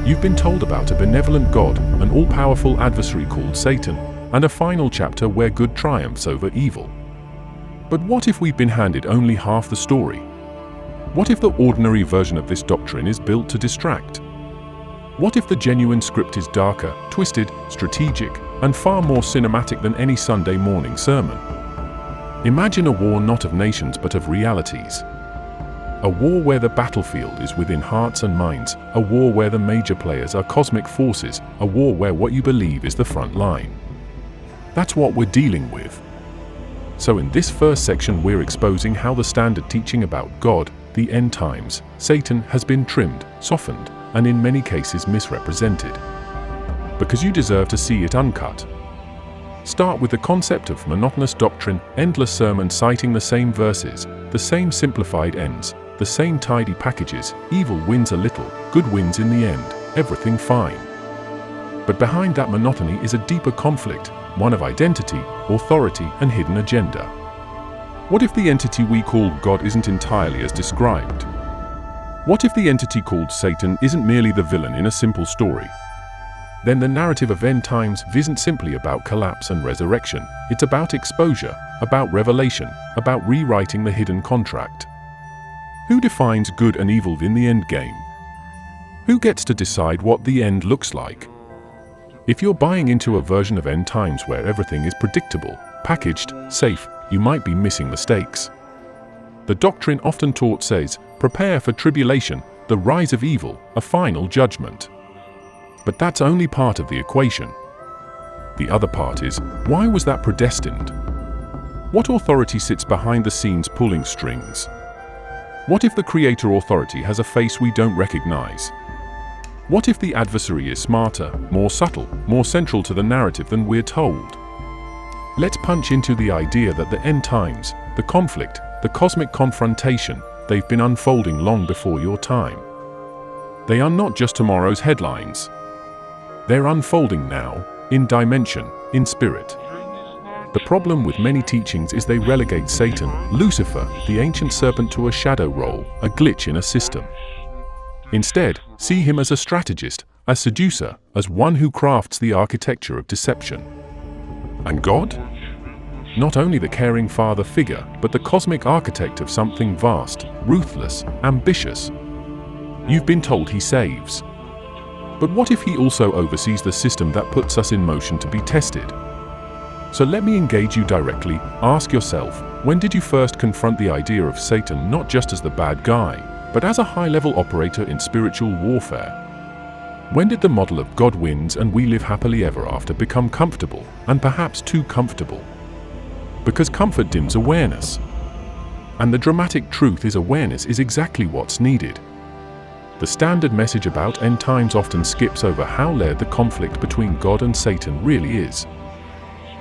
You've been told about a benevolent God, an all-powerful adversary called Satan, and a final chapter where good triumphs over evil. But what if we've been handed only half the story? What if the ordinary version of this doctrine is built to distract? What if the genuine script is darker, twisted, strategic, and far more cinematic than any Sunday morning sermon? Imagine a war not of nations but of realities. A war where the battlefield is within hearts and minds, a war where the major players are cosmic forces, a war where what you believe is the front line. That's what we're dealing with. So in this first section we're exposing how the standard teaching about God, the end times, Satan has been trimmed, softened, and in many cases misrepresented. Because you deserve to see it uncut. Start with the concept of monotonous doctrine, endless sermons citing the same verses, the same simplified ends, the same tidy packages, evil wins a little, good wins in the end, everything fine. But behind that monotony is a deeper conflict, one of identity, authority, and hidden agenda. What if the entity we call God isn't entirely as described? What if the entity called Satan isn't merely the villain in a simple story? Then the narrative of end times isn't simply about collapse and resurrection, it's about exposure, about revelation, about rewriting the hidden contract. Who defines good and evil in the end game? Who gets to decide what the end looks like? If you're buying into a version of end times where everything is predictable, packaged, safe, you might be missing the stakes. The doctrine often taught says, prepare for tribulation, the rise of evil, a final judgment. But that's only part of the equation. The other part is, why was that predestined? What authority sits behind the scenes pulling strings? What if the creator authority has a face we don't recognize? What if the adversary is smarter, more subtle, more central to the narrative than we're told? Let's punch into the idea that the end times, the conflict, the cosmic confrontation, they've been unfolding long before your time. They are not just tomorrow's headlines. They're unfolding now, in dimension, in spirit. The problem with many teachings is they relegate Satan, Lucifer, the ancient serpent, to a shadow role, a glitch in a system. Instead, see him as a strategist, a seducer, as one who crafts the architecture of deception. And God? Not only the caring father figure, but the cosmic architect of something vast, ruthless, ambitious. You've been told he saves. But what if he also oversees the system that puts us in motion to be tested? So let me engage you directly. Ask yourself, when did you first confront the idea of Satan not just as the bad guy, but as a high-level operator in spiritual warfare? When did the model of God wins and we live happily ever after become comfortable, and perhaps too comfortable? Because comfort dims awareness. And the dramatic truth is awareness is exactly what's needed. The standard message about end times often skips over how layered the conflict between God and Satan really is.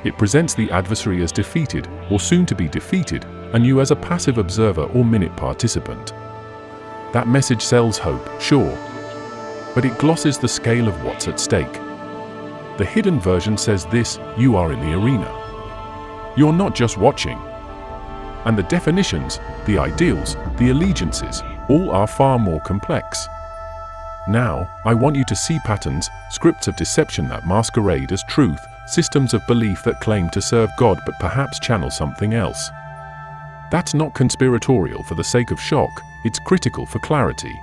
It presents the adversary as defeated, or soon to be defeated, and you as a passive observer or minute participant. That message sells hope, sure, but it glosses the scale of what's at stake. The hidden version says this: you are in the arena. You're not just watching. And the definitions, the ideals, the allegiances, all are far more complex. Now, I want you to see patterns, scripts of deception that masquerade as truth, systems of belief that claim to serve God but perhaps channel something else. That's not conspiratorial for the sake of shock, it's critical for clarity.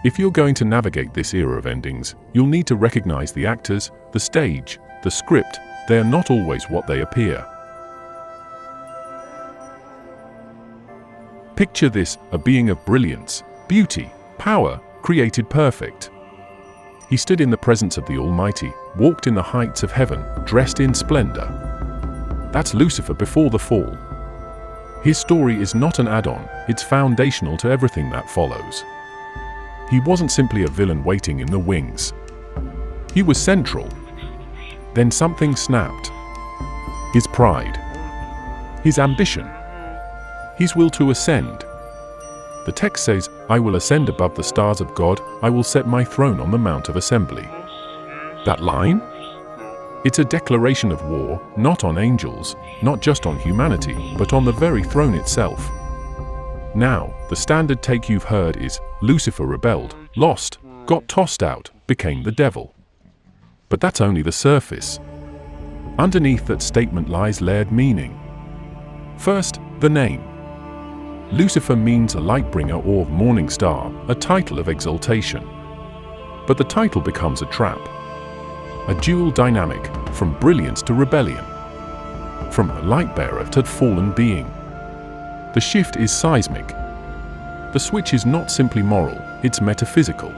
If you're going to navigate this era of endings, you'll need to recognize the actors, the stage, the script. They are not always what they appear. Picture this: a being of brilliance, beauty, power, created perfect. He stood in the presence of the Almighty, walked in the heights of heaven, dressed in splendor. That's Lucifer before the fall. His story is not an add-on, it's foundational to everything that follows. He wasn't simply a villain waiting in the wings. He was central. Then something snapped. His pride. His ambition. His will to ascend. The text says, "I will ascend above the stars of God, I will set my throne on the Mount of Assembly." That line? It's a declaration of war, not on angels, not just on humanity, but on the very throne itself. Now, the standard take you've heard is, Lucifer rebelled, lost, got tossed out, became the devil. But that's only the surface. Underneath that statement lies layered meaning. First, the name. Lucifer means a light bringer or morning star, a title of exaltation. But the title becomes a trap. A dual dynamic, from brilliance to rebellion. From a light bearer to fallen being. The shift is seismic. The switch is not simply moral, it's metaphysical.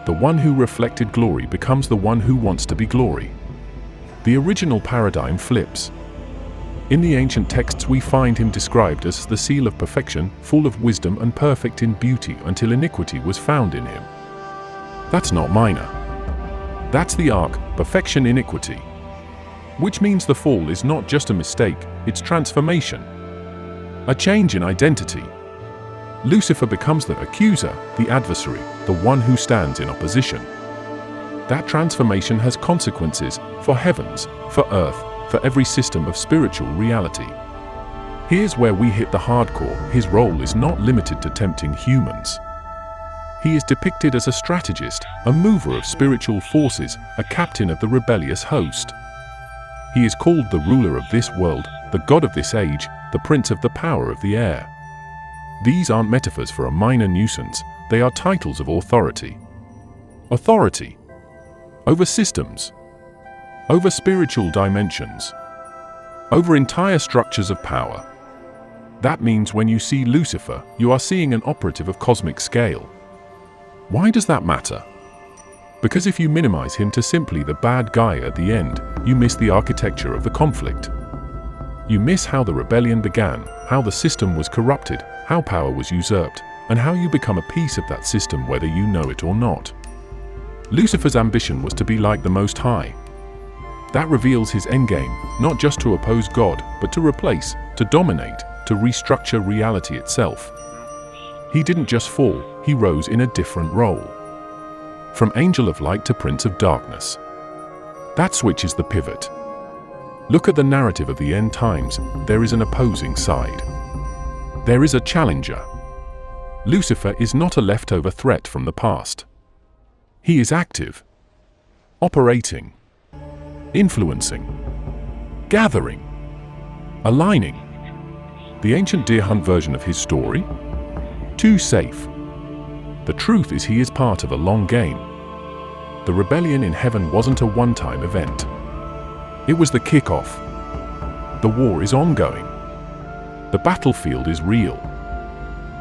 The one who reflected glory becomes the one who wants to be glory. The original paradigm flips. In the ancient texts we find him described as the seal of perfection, full of wisdom and perfect in beauty until iniquity was found in him. That's not minor. That's the arc, perfection iniquity. Which means the fall is not just a mistake, it's transformation. A change in identity. Lucifer becomes the accuser, the adversary, the one who stands in opposition. That transformation has consequences for heavens, for earth, for every system of spiritual reality. Here's where we hit the hardcore. His role is not limited to tempting humans. He is depicted as a strategist, a mover of spiritual forces, a captain of the rebellious host. He is called the ruler of this world, the god of this age, the prince of the power of the air. These aren't metaphors for a minor nuisance, they are titles of authority. Authority over systems, over spiritual dimensions, over entire structures of power. That means when you see Lucifer, you are seeing an operative of cosmic scale. Why does that matter? Because if you minimize him to simply the bad guy at the end, you miss the architecture of the conflict. You miss how the rebellion began, how the system was corrupted, how power was usurped, and how you become a piece of that system whether you know it or not. Lucifer's ambition was to be like the Most High. That reveals his endgame, not just to oppose God, but to replace, to dominate, to restructure reality itself. He didn't just fall, he rose in a different role. From angel of light to prince of darkness. That switch is the pivot. Look at the narrative of the end times, there is an opposing side. There is a challenger. Lucifer is not a leftover threat from the past. He is active, operating, influencing, gathering, aligning. The ancient deer hunt version of his story? Too safe. The truth is he is part of a long game. The rebellion in heaven wasn't a one-time event. It was the kickoff. The war is ongoing. The battlefield is real.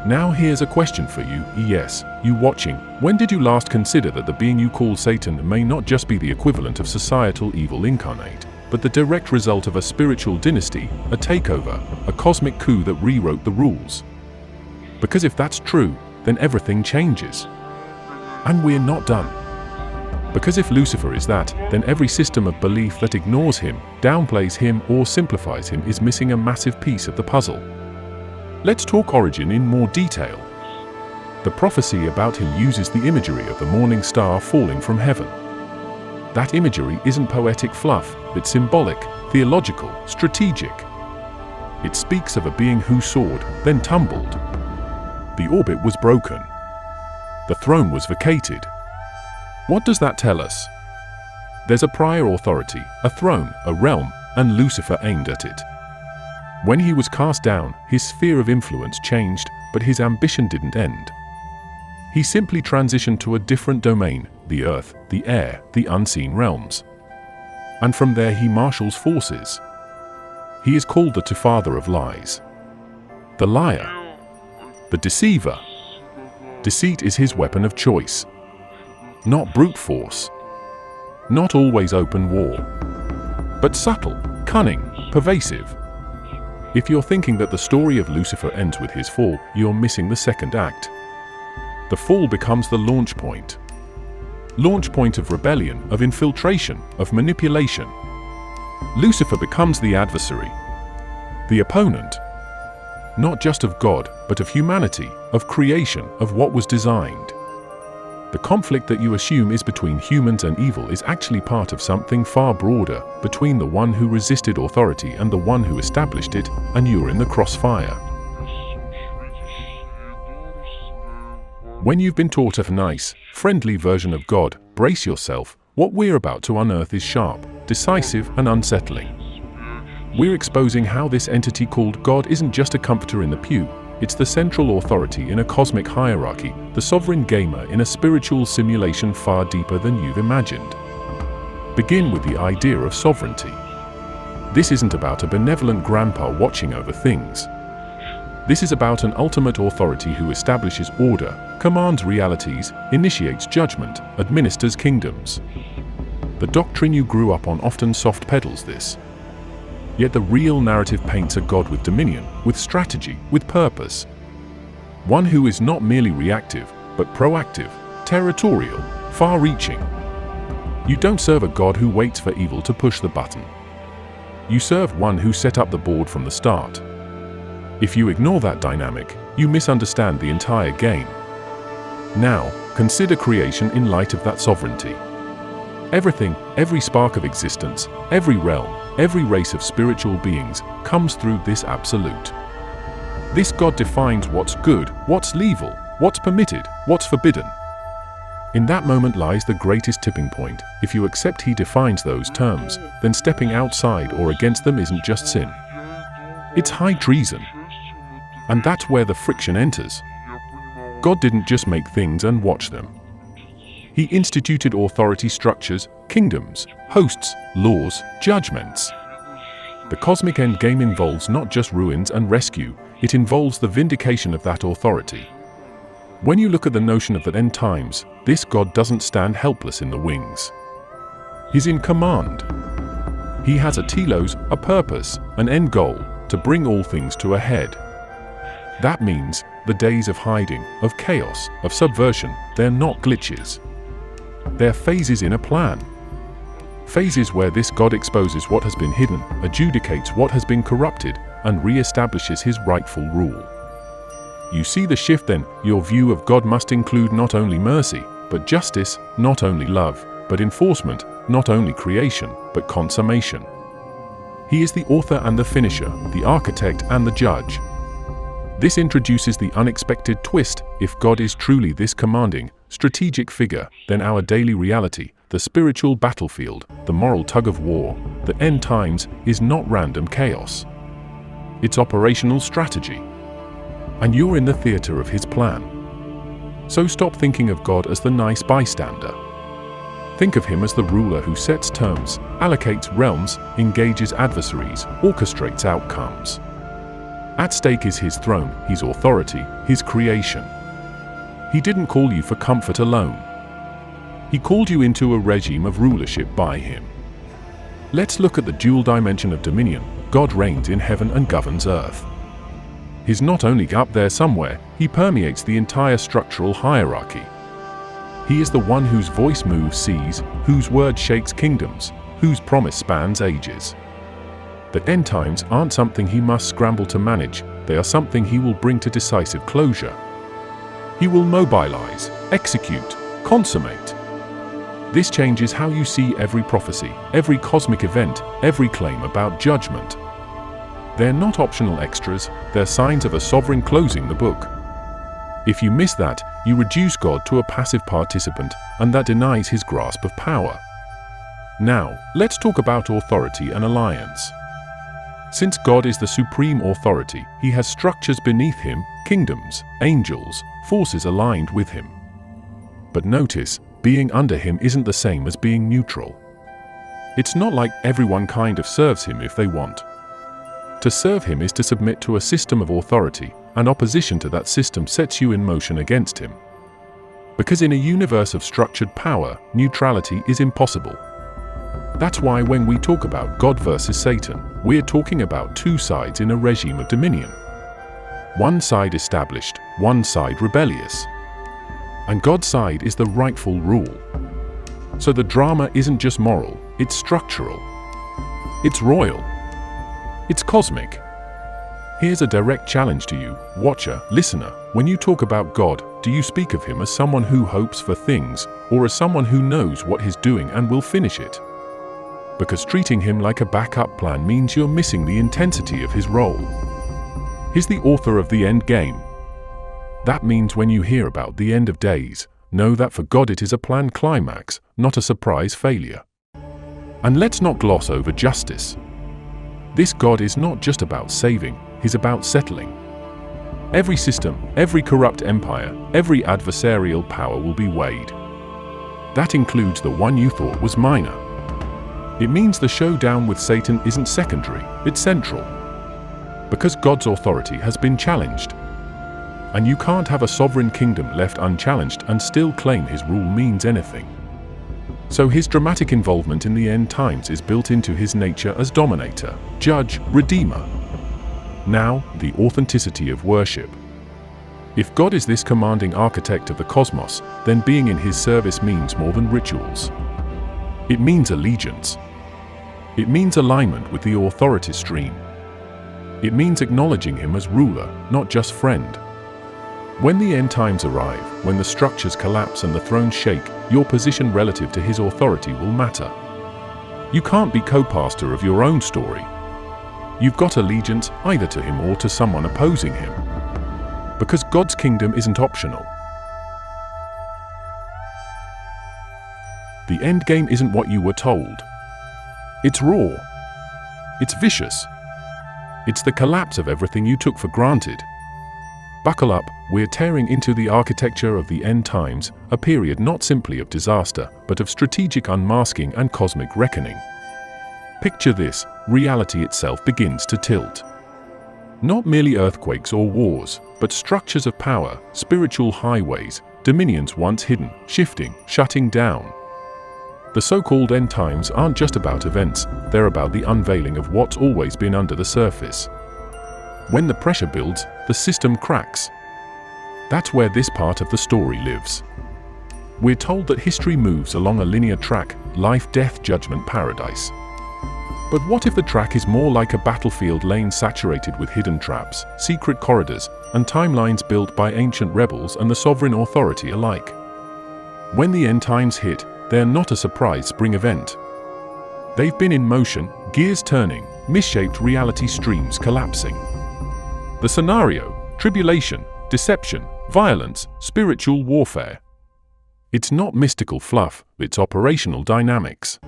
Now here's a question for you, yes, you watching. When did you last consider that the being you call Satan may not just be the equivalent of societal evil incarnate, but the direct result of a spiritual dynasty, a takeover, a cosmic coup that rewrote the rules? Because if that's true, then everything changes. And we're not done. Because if Lucifer is that, then every system of belief that ignores him, downplays him, or simplifies him is missing a massive piece of the puzzle. Let's talk origin in more detail. The prophecy about him uses the imagery of the morning star falling from heaven. That imagery isn't poetic fluff, it's symbolic, theological, strategic. It speaks of a being who soared, then tumbled. The orbit was broken. The throne was vacated. What does that tell us? There's a prior authority, a throne, a realm, and Lucifer aimed at it. When he was cast down, his sphere of influence changed, but his ambition didn't end. He simply transitioned to a different domain, the earth, the air, the unseen realms. And from there he marshals forces. He is called the father of lies. The liar. The deceiver. Deceit is his weapon of choice. Not brute force. Not always open war. But subtle, cunning, pervasive. If you're thinking that the story of Lucifer ends with his fall, you're missing the second act. The fall becomes the launch point. Launch point of rebellion, of infiltration, of manipulation. Lucifer becomes the adversary, the opponent, not just of God, but of humanity, of creation, of what was designed. The conflict that you assume is between humans and evil is actually part of something far broader, between the one who resisted authority and the one who established it, and you're in the crossfire. When you've been taught a nice, friendly version of God, brace yourself. What we're about to unearth is sharp, decisive, and unsettling. We're exposing how this entity called God isn't just a comforter in the pew, it's the central authority in a cosmic hierarchy, the sovereign gamer in a spiritual simulation far deeper than you've imagined. Begin with the idea of sovereignty. This isn't about a benevolent grandpa watching over things. This is about an ultimate authority who establishes order, commands realities, initiates judgment, administers kingdoms. The doctrine you grew up on often soft pedals this. Yet the real narrative paints a God with dominion, with strategy, with purpose. One who is not merely reactive, but proactive, territorial, far-reaching. You don't serve a God who waits for evil to push the button. You serve one who set up the board from the start. If you ignore that dynamic, you misunderstand the entire game. Now, consider creation in light of that sovereignty. Everything, every spark of existence, every realm, every race of spiritual beings comes through this absolute. This God defines what's good, what's evil, what's permitted, what's forbidden. In that moment lies the greatest tipping point. If you accept He defines those terms, then stepping outside or against them isn't just sin. It's high treason. And that's where the friction enters. God didn't just make things and watch them. He instituted authority structures, kingdoms, hosts, laws, judgments. The cosmic endgame involves not just ruins and rescue, it involves the vindication of that authority. When you look at the notion of the end times, this God doesn't stand helpless in the wings. He's in command. He has a telos, a purpose, an end goal, to bring all things to a head. That means the days of hiding, of chaos, of subversion, they're not glitches. They're phases in a plan. Phases where this God exposes what has been hidden, adjudicates what has been corrupted, and re-establishes His rightful rule. You see the shift then, your view of God must include not only mercy, but justice, not only love, but enforcement, not only creation, but consummation. He is the author and the finisher, the architect and the judge. This introduces the unexpected twist. If God is truly this commanding, strategic figure, then our daily reality, the spiritual battlefield, the moral tug-of-war, the end times, is not random chaos. It's operational strategy. And you're in the theater of His plan. So stop thinking of God as the nice bystander. Think of Him as the ruler who sets terms, allocates realms, engages adversaries, orchestrates outcomes. At stake is His throne, His authority, His creation. He didn't call you for comfort alone. He called you into a regime of rulership by Him. Let's look at the dual dimension of dominion. God reigns in heaven and governs earth. He's not only up there somewhere, He permeates the entire structural hierarchy. He is the one whose voice moves seas, whose word shakes kingdoms, whose promise spans ages. The end times aren't something He must scramble to manage, they are something He will bring to decisive closure. He will mobilize, execute, consummate. This changes how you see every prophecy, every cosmic event, every claim about judgment. They're not optional extras, they're signs of a sovereign closing the book. If you miss that, you reduce God to a passive participant, and that denies His grasp of power. Now, let's talk about authority and alliance. Since God is the supreme authority, He has structures beneath Him, kingdoms, angels, forces aligned with Him. But notice, being under Him isn't the same as being neutral. It's not like everyone kind of serves Him if they want. To serve Him is to submit to a system of authority, and opposition to that system sets you in motion against Him. Because in a universe of structured power, neutrality is impossible. That's why when we talk about God versus Satan, we're talking about two sides in a regime of dominion. One side established, one side rebellious. And God's side is the rightful rule. So the drama isn't just moral, it's structural. It's royal. It's cosmic. Here's a direct challenge to you, watcher, listener. When you talk about God, do you speak of Him as someone who hopes for things, or as someone who knows what He's doing and will finish it? Because treating Him like a backup plan means you're missing the intensity of His role. He's the author of the end game. That means when you hear about the end of days, know that for God it is a planned climax, not a surprise failure. And let's not gloss over justice. This God is not just about saving, He's about settling. Every system, every corrupt empire, every adversarial power will be weighed. That includes the one you thought was minor. It means the showdown with Satan isn't secondary, it's central. Because God's authority has been challenged. And you can't have a sovereign kingdom left unchallenged and still claim His rule means anything. So His dramatic involvement in the end times is built into His nature as dominator, judge, redeemer. Now, the authenticity of worship. If God is this commanding architect of the cosmos, then being in His service means more than rituals. It means allegiance. It means alignment with the authority stream. It means acknowledging Him as ruler, not just friend. When the end times arrive, when the structures collapse and the thrones shake, your position relative to His authority will matter. You can't be co-pastor of your own story. You've got allegiance either to Him or to someone opposing Him. Because God's kingdom isn't optional. The end game isn't what you were told. It's raw. It's vicious. It's the collapse of everything you took for granted. Buckle up, we're tearing into the architecture of the end times, a period not simply of disaster, but of strategic unmasking and cosmic reckoning. Picture this, reality itself begins to tilt. Not merely earthquakes or wars, but structures of power, spiritual highways, dominions once hidden, shifting, shutting down. The so-called end times aren't just about events, they're about the unveiling of what's always been under the surface. When the pressure builds, the system cracks. That's where this part of the story lives. We're told that history moves along a linear track, life, death, judgment, paradise. But what if the track is more like a battlefield lane saturated with hidden traps, secret corridors, and timelines built by ancient rebels and the sovereign authority alike? When the end times hit, they're not a surprise spring event. They've been in motion, gears turning, misshaped reality streams collapsing. The scenario: tribulation, deception, violence, spiritual warfare. It's not mystical fluff, it's operational dynamics.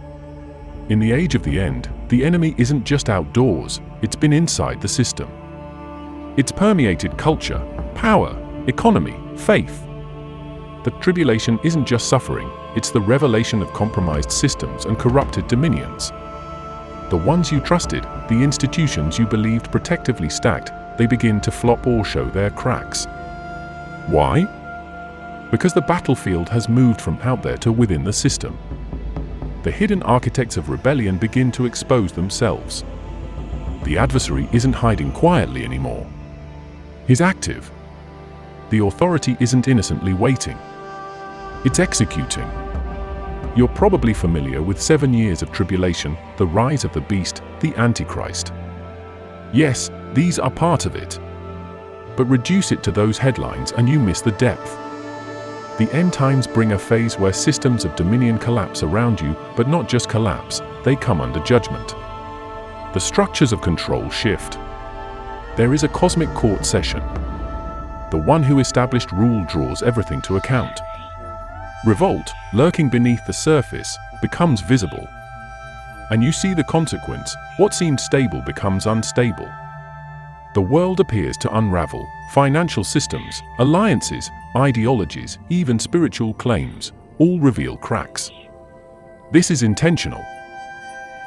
In the age of the end, the enemy isn't just outdoors, it's been inside the system. It's permeated culture, power, economy, faith. The tribulation isn't just suffering, it's the revelation of compromised systems and corrupted dominions. The ones you trusted, the institutions you believed protectively stacked, they begin to flop or show their cracks. Why? Because the battlefield has moved from out there to within the system. The hidden architects of rebellion begin to expose themselves. The adversary isn't hiding quietly anymore. He's active. The authority isn't innocently waiting. It's executing. You're probably familiar with 7 years of tribulation, the rise of the beast, the Antichrist. Yes, these are part of it. But reduce it to those headlines and you miss the depth. The end times bring a phase where systems of dominion collapse around you, but not just collapse, they come under judgment. The structures of control shift. There is a cosmic court session. The one who established rule draws everything to account. Revolt, lurking beneath the surface, becomes visible. And you see the consequence: what seemed stable becomes unstable. The world appears to unravel. Financial systems, alliances, ideologies, even spiritual claims, all reveal cracks. This is intentional.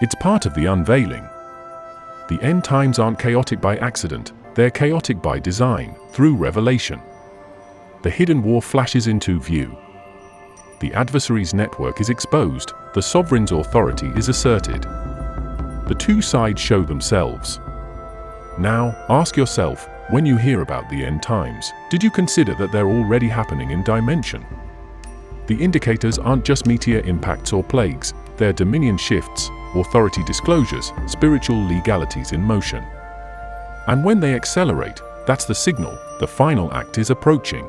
It's part of the unveiling. The end times aren't chaotic by accident, they're chaotic by design, through revelation. The hidden war flashes into view. The adversary's network is exposed, the sovereign's authority is asserted. The two sides show themselves. Now, ask yourself, when you hear about the end times, did you consider that they're already happening in dimension? The indicators aren't just meteor impacts or plagues, they're dominion shifts, authority disclosures, spiritual legalities in motion. And when they accelerate, that's the signal, the final act is approaching.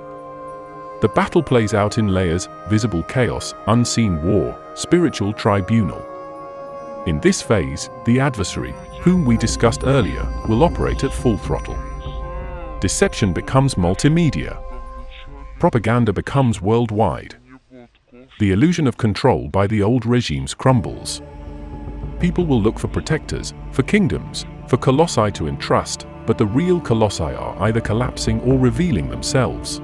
The battle plays out in layers: visible chaos, unseen war, spiritual tribunal. In this phase, the adversary, whom we discussed earlier, will operate at full throttle. Deception becomes multimedia. Propaganda becomes worldwide. The illusion of control by the old regimes crumbles. People will look for protectors, for kingdoms, for colossi to entrust, but the real colossi are either collapsing or revealing themselves.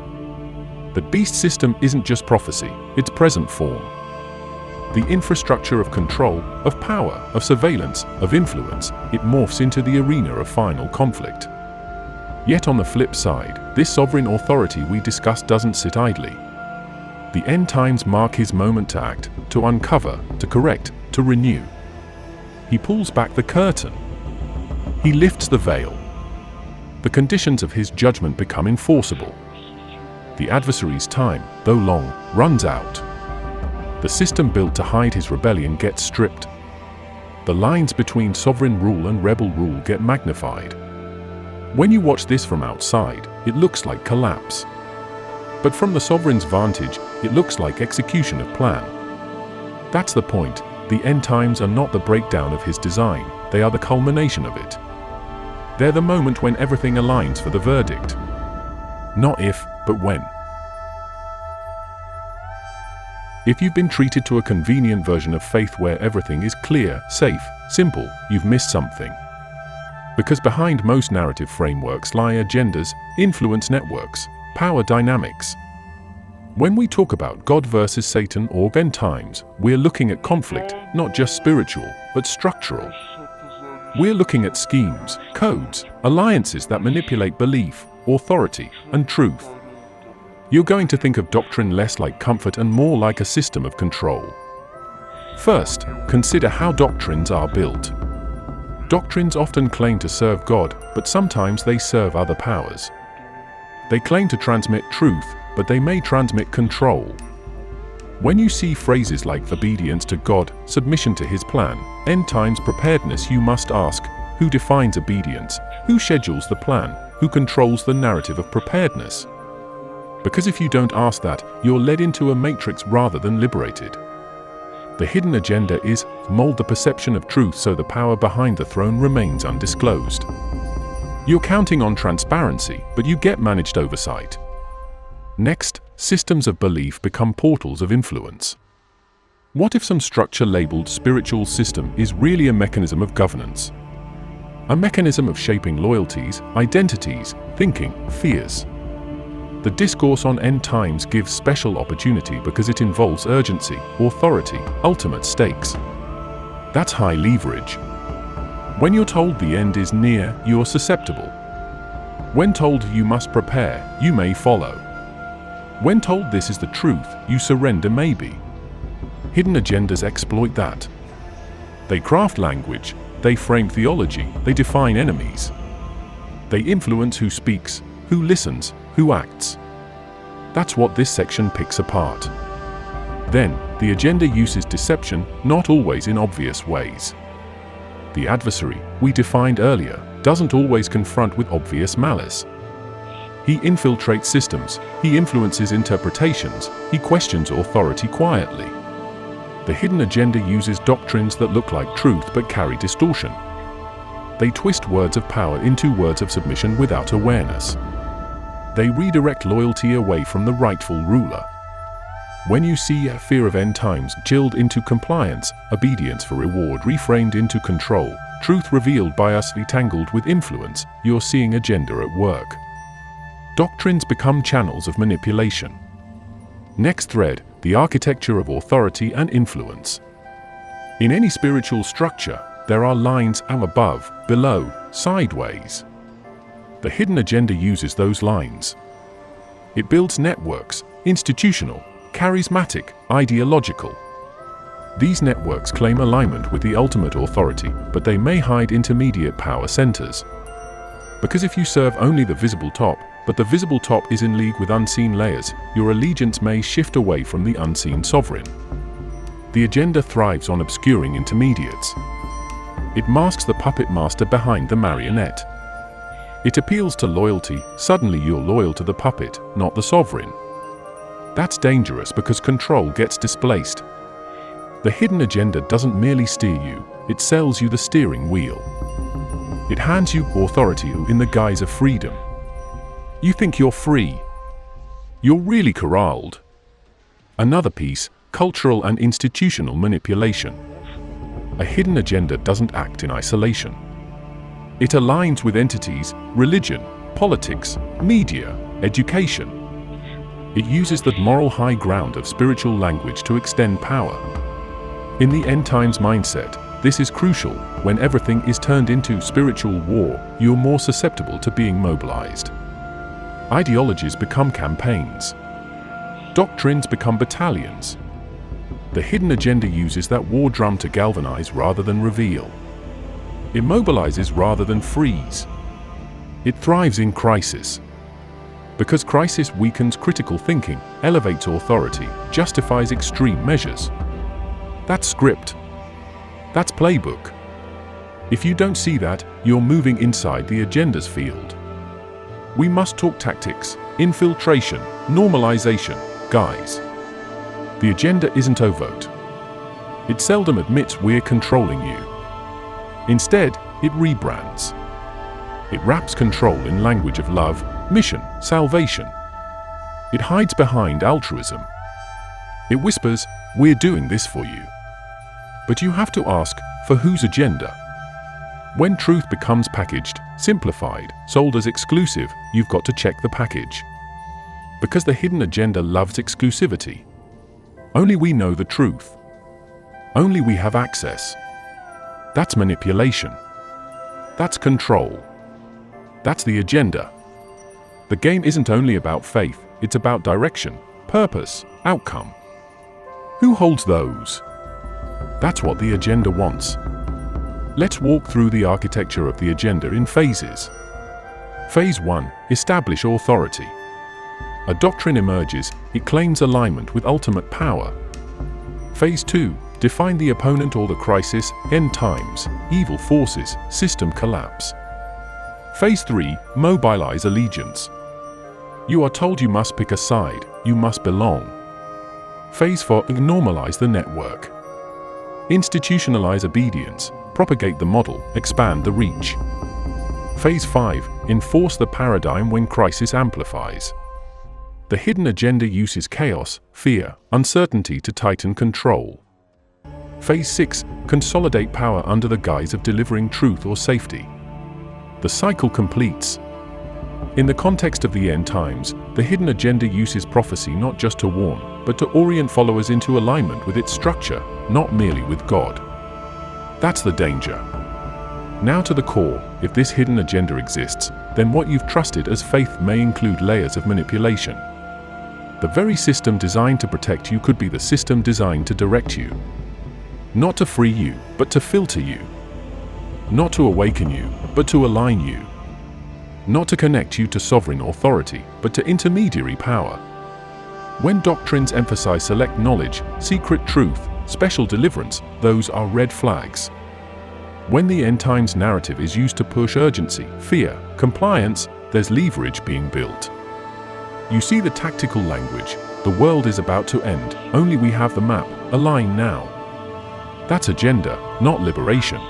The beast system isn't just prophecy, it's present form. The infrastructure of control, of power, of surveillance, of influence, it morphs into the arena of final conflict. Yet on the flip side, this sovereign authority we discussed doesn't sit idly. The end times mark his moment to act, to uncover, to correct, to renew. He pulls back the curtain. He lifts the veil. The conditions of his judgment become enforceable. The adversary's time, though long, runs out. The system built to hide his rebellion gets stripped. The lines between sovereign rule and rebel rule get magnified. When you watch this from outside, it looks like collapse. But from the sovereign's vantage, it looks like execution of plan. That's the point. The end times are not the breakdown of his design, they are the culmination of it. They're the moment when everything aligns for the verdict. Not if, but when. If you've been treated to a convenient version of faith where everything is clear, safe, simple, you've missed something. Because behind most narrative frameworks lie agendas, influence networks, power dynamics. When we talk about God versus Satan or end times, we're looking at conflict, not just spiritual, but structural. We're looking at schemes, codes, alliances that manipulate belief, authority, and truth. You're going to think of doctrine less like comfort and more like a system of control. First, consider how doctrines are built. Doctrines often claim to serve God, but sometimes they serve other powers. They claim to transmit truth, but they may transmit control. When you see phrases like obedience to God, submission to his plan, end times preparedness, you must ask, who defines obedience? Who schedules the plan? Who controls the narrative of preparedness? Because if you don't ask that, you're led into a matrix rather than liberated. The hidden agenda is mold the perception of truth so the power behind the throne remains undisclosed. You're counting on transparency, but you get managed oversight. Next, systems of belief become portals of influence. What if some structure labeled spiritual system is really a mechanism of governance? A mechanism of shaping loyalties, identities, thinking, fears. The discourse on end times gives special opportunity because it involves urgency, authority, ultimate stakes. That's high leverage. When you're told the end is near, you're susceptible. When told you must prepare, you may follow. When told this is the truth, you surrender maybe. Hidden agendas exploit that. They craft language, they frame theology, they define enemies. They influence who speaks, who listens, who acts. That's what this section picks apart. Then, the agenda uses deception, not always in obvious ways. The adversary, we defined earlier, doesn't always confront with obvious malice. He infiltrates systems, he influences interpretations, he questions authority quietly. The hidden agenda uses doctrines that look like truth but carry distortion. They twist words of power into words of submission without awareness. They redirect loyalty away from the rightful ruler. When you see a fear of end times chilled into compliance, obedience for reward reframed into control, truth revealed by us entangled with influence, you're seeing agenda at work. Doctrines become channels of manipulation. Next thread, the architecture of authority and influence. In any spiritual structure, there are lines above, below, sideways. The hidden agenda uses those lines. It builds networks, institutional, charismatic, ideological. These networks claim alignment with the ultimate authority, but they may hide intermediate power centers. Because if you serve only the visible top, but the visible top is in league with unseen layers, your allegiance may shift away from the unseen sovereign. The agenda thrives on obscuring intermediates. It masks the puppet master behind the marionette. It appeals to loyalty, suddenly you're loyal to the puppet, not the sovereign. That's dangerous because control gets displaced. The hidden agenda doesn't merely steer you, it sells you the steering wheel. It hands you authority in the guise of freedom. You think you're free. You're really corralled. Another piece, cultural and institutional manipulation. A hidden agenda doesn't act in isolation. It aligns with entities, religion, politics, media, education. It uses the moral high ground of spiritual language to extend power. In the end times mindset, this is crucial. When everything is turned into spiritual war, you're more susceptible to being mobilized. Ideologies become campaigns. Doctrines become battalions. The hidden agenda uses that war drum to galvanize rather than reveal. It mobilizes rather than freeze. It thrives in crisis. Because crisis weakens critical thinking, elevates authority, justifies extreme measures. That's script. That's playbook. If you don't see that, you're moving inside the agenda's field. We must talk tactics, infiltration, normalization, guys. The agenda isn't overt. It seldom admits we're controlling you. Instead, it rebrands. It wraps control in language of love, mission, salvation. It hides behind altruism. It whispers, "We're doing this for you." But you have to ask, for whose agenda? When truth becomes packaged, simplified, sold as exclusive, you've got to check the package. Because the hidden agenda loves exclusivity. Only we know the truth. Only we have access. That's manipulation. That's control. That's the agenda. The game isn't only about faith, it's about direction, purpose, outcome. Who holds those? That's what the agenda wants. Let's walk through the architecture of the agenda in phases. Phase 1. Establish authority. A doctrine emerges, it claims alignment with ultimate power. Phase 2. Define the opponent or the crisis, end times, evil forces, system collapse. Phase 3. Mobilize allegiance. You are told you must pick a side, you must belong. Phase 4. Normalize the network. Institutionalize obedience, propagate the model, expand the reach. Phase 5. Enforce the paradigm when crisis amplifies. The hidden agenda uses chaos, fear, uncertainty to tighten control. Phase 6. Consolidate power under the guise of delivering truth or safety. The cycle completes. In the context of the end times, the hidden agenda uses prophecy not just to warn, but to orient followers into alignment with its structure, not merely with God. That's the danger. Now to the core, if this hidden agenda exists, then what you've trusted as faith may include layers of manipulation. The very system designed to protect you could be the system designed to direct you. Not to free you, but to filter you. Not to awaken you, but to align you. Not to connect you to sovereign authority, but to intermediary power. When doctrines emphasize select knowledge, secret truth, special deliverance, those are red flags. When the end times narrative is used to push urgency, fear, compliance, there's leverage being built. You see the tactical language, the world is about to end, only we have the map, align now. That's agenda, not liberation.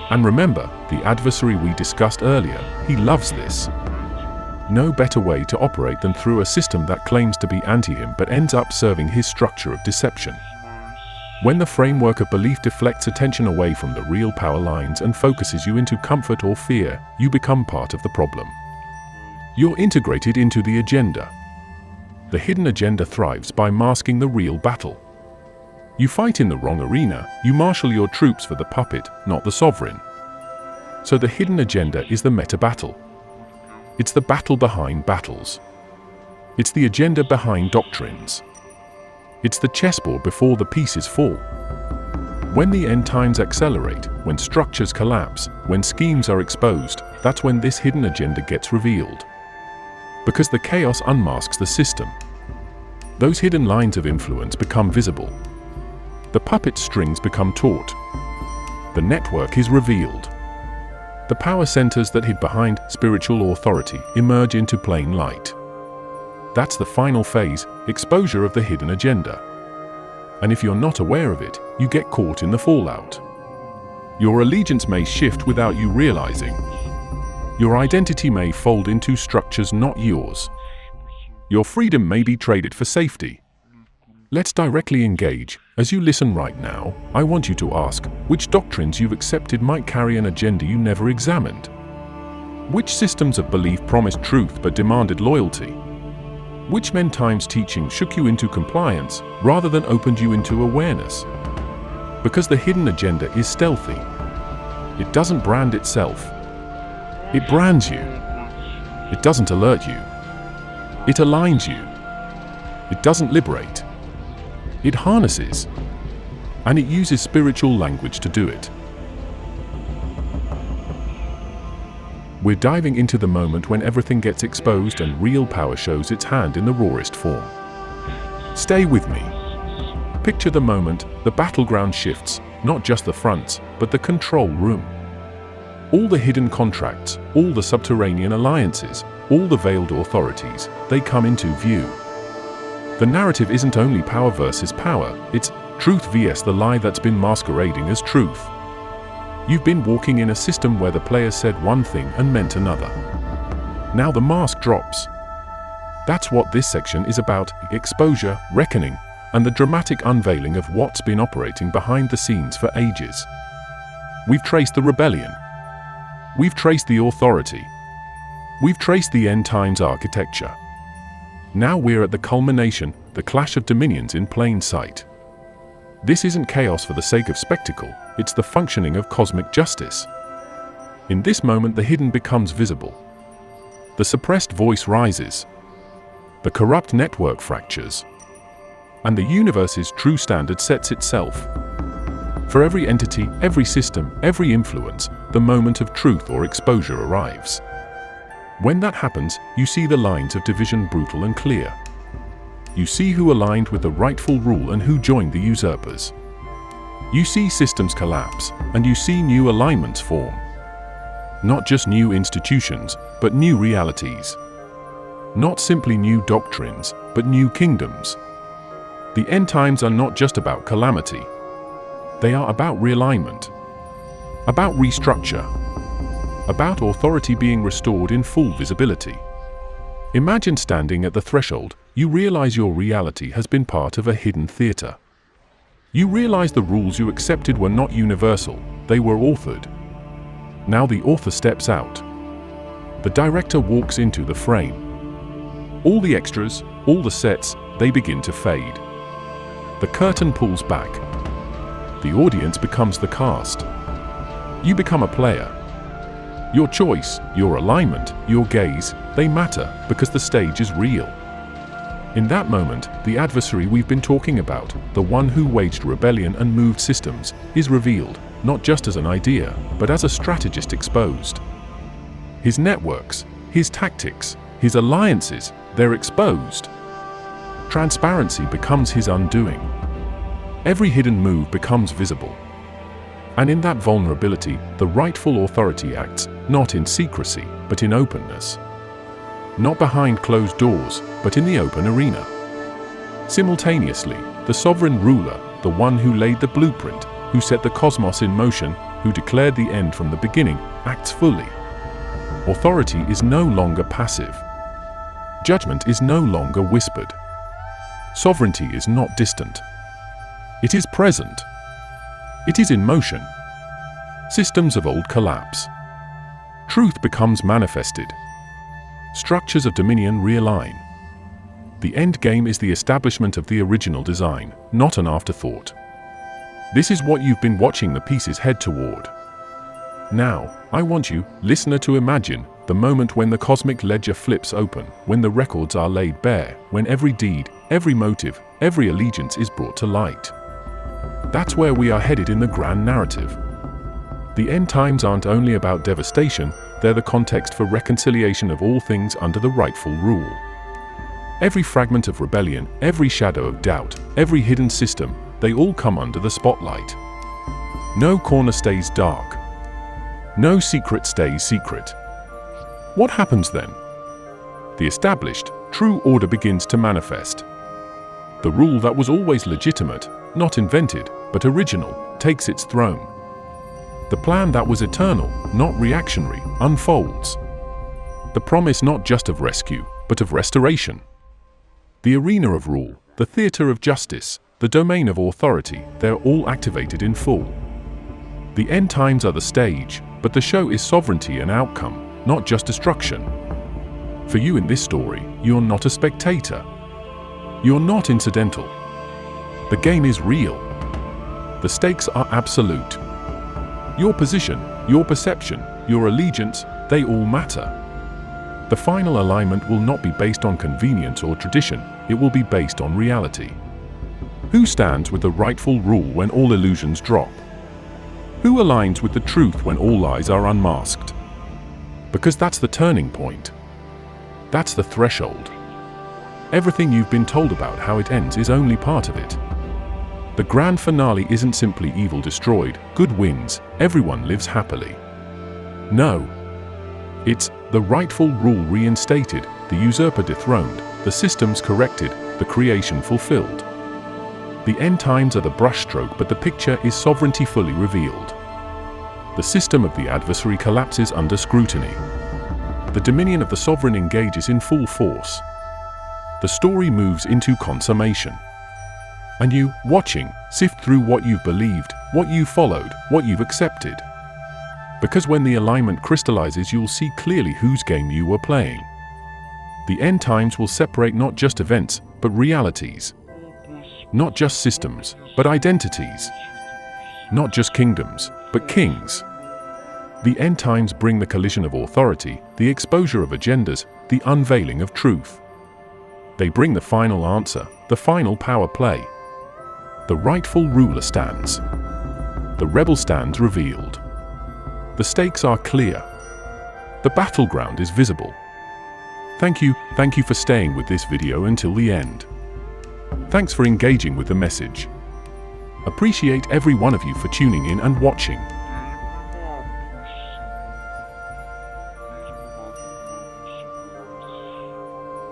And remember, the adversary we discussed earlier, he loves this. No better way to operate than through a system that claims to be anti-him but ends up serving his structure of deception. When the framework of belief deflects attention away from the real power lines and focuses you into comfort or fear, you become part of the problem. You're integrated into the agenda. The hidden agenda thrives by masking the real battle. You fight in the wrong arena, you marshal your troops for the puppet, not the sovereign. So the hidden agenda is the meta-battle. It's the battle behind battles. It's the agenda behind doctrines. It's the chessboard before the pieces fall. When the end times accelerate, when structures collapse, when schemes are exposed, that's when this hidden agenda gets revealed. Because the chaos unmasks the system. Those hidden lines of influence become visible. The puppet strings become taut. The network is revealed. The power centers that hid behind spiritual authority emerge into plain light. That's the final phase, exposure of the hidden agenda. And if you're not aware of it, you get caught in the fallout. Your allegiance may shift without you realizing. Your identity may fold into structures not yours. Your freedom may be traded for safety. Let's directly engage. As you listen right now, I want you to ask which doctrines you've accepted might carry an agenda you never examined. Which systems of belief promised truth but demanded loyalty? Which men times teaching shook you into compliance rather than opened you into awareness? Because the hidden agenda is stealthy. It doesn't brand itself. It brands you. It doesn't alert you. It aligns you. It doesn't liberate. It harnesses. And it uses spiritual language to do it. We're diving into the moment when everything gets exposed and real power shows its hand in the rawest form. Stay with me. Picture the moment the battleground shifts, not just the fronts, but the control room. All the hidden contracts, all the subterranean alliances, all the veiled authorities, they come into view. The narrative isn't only power versus power, it's truth vs the lie that's been masquerading as truth. You've been walking in a system where the player said one thing and meant another. Now the mask drops. That's what this section is about: exposure, reckoning, and the dramatic unveiling of what's been operating behind the scenes for ages. We've traced the rebellion. We've traced the authority. We've traced the end times architecture. Now we're at the culmination, the clash of dominions in plain sight. This isn't chaos for the sake of spectacle, it's the functioning of cosmic justice. In this moment, the hidden becomes visible. The suppressed voice rises. The corrupt network fractures. And the universe's true standard sets itself. For every entity, every system, every influence, the moment of truth or exposure arrives. When that happens, you see the lines of division brutal and clear. You see who aligned with the rightful rule and who joined the usurpers. You see systems collapse, and you see new alignments form. Not just new institutions, but new realities. Not simply new doctrines, but new kingdoms. The end times are not just about calamity. They are about realignment, about restructure, about authority being restored in full visibility. Imagine standing at the threshold. You realize your reality has been part of a hidden theater. You realize the rules you accepted were not universal, they were authored. Now the author steps out. The director walks into the frame. All the extras, all the sets, they begin to fade. The curtain pulls back. The audience becomes the cast. You become a player. Your choice, your alignment, your gaze, they matter because the stage is real. In that moment, the adversary we've been talking about, the one who waged rebellion and moved systems, is revealed, not just as an idea, but as a strategist exposed. His networks, his tactics, his alliances, they're exposed. Transparency becomes his undoing. Every hidden move becomes visible. And in that vulnerability, the rightful authority acts, not in secrecy, but in openness. Not behind closed doors, but in the open arena. Simultaneously, the sovereign ruler, the one who laid the blueprint, who set the cosmos in motion, who declared the end from the beginning, acts fully. Authority is no longer passive. Judgment is no longer whispered. Sovereignty is not distant. It is present. It is in motion. Systems of old collapse. Truth becomes manifested. Structures of dominion realign. The end game is the establishment of the original design, not an afterthought. This is what you've been watching the pieces head toward. Now, I want you, listener, to imagine the moment when the cosmic ledger flips open, when the records are laid bare, when every deed, every motive, every allegiance is brought to light. That's where we are headed in the grand narrative. The end times aren't only about devastation, they're the context for reconciliation of all things under the rightful rule. Every fragment of rebellion, every shadow of doubt, every hidden system, they all come under the spotlight. No corner stays dark. No secret stays secret. What happens then? The established, true order begins to manifest. The rule that was always legitimate, not invented, but original, takes its throne. The plan that was eternal, not reactionary, unfolds. The promise not just of rescue, but of restoration. The arena of rule, the theater of justice, the domain of authority, they're all activated in full. The end times are the stage, but the show is sovereignty and outcome, not just destruction. For you in this story, you're not a spectator. You're not incidental. The game is real. The stakes are absolute. Your position, your perception, your allegiance, they all matter. The final alignment will not be based on convenience or tradition, it will be based on reality. Who stands with the rightful rule when all illusions drop? Who aligns with the truth when all lies are unmasked? Because that's the turning point. That's the threshold. Everything you've been told about how it ends is only part of it. The grand finale isn't simply evil destroyed, good wins, everyone lives happily. No. It's the rightful rule reinstated, the usurper dethroned, the systems corrected, the creation fulfilled. The end times are the brushstroke, but the picture is sovereignty fully revealed. The system of the adversary collapses under scrutiny. The dominion of the sovereign engages in full force. The story moves into consummation. And you, watching, sift through what you've believed, what you've followed, what you've accepted. Because when the alignment crystallizes, you'll see clearly whose game you were playing. The end times will separate not just events, but realities. Not just systems, but identities. Not just kingdoms, but kings. The end times bring the collision of authority, the exposure of agendas, the unveiling of truth. They bring the final answer, the final power play. The rightful ruler stands. The rebel stands revealed. The stakes are clear. The battleground is visible. Thank you for staying with this video until the end. Thanks for engaging with the message. Appreciate every one of you for tuning in and watching.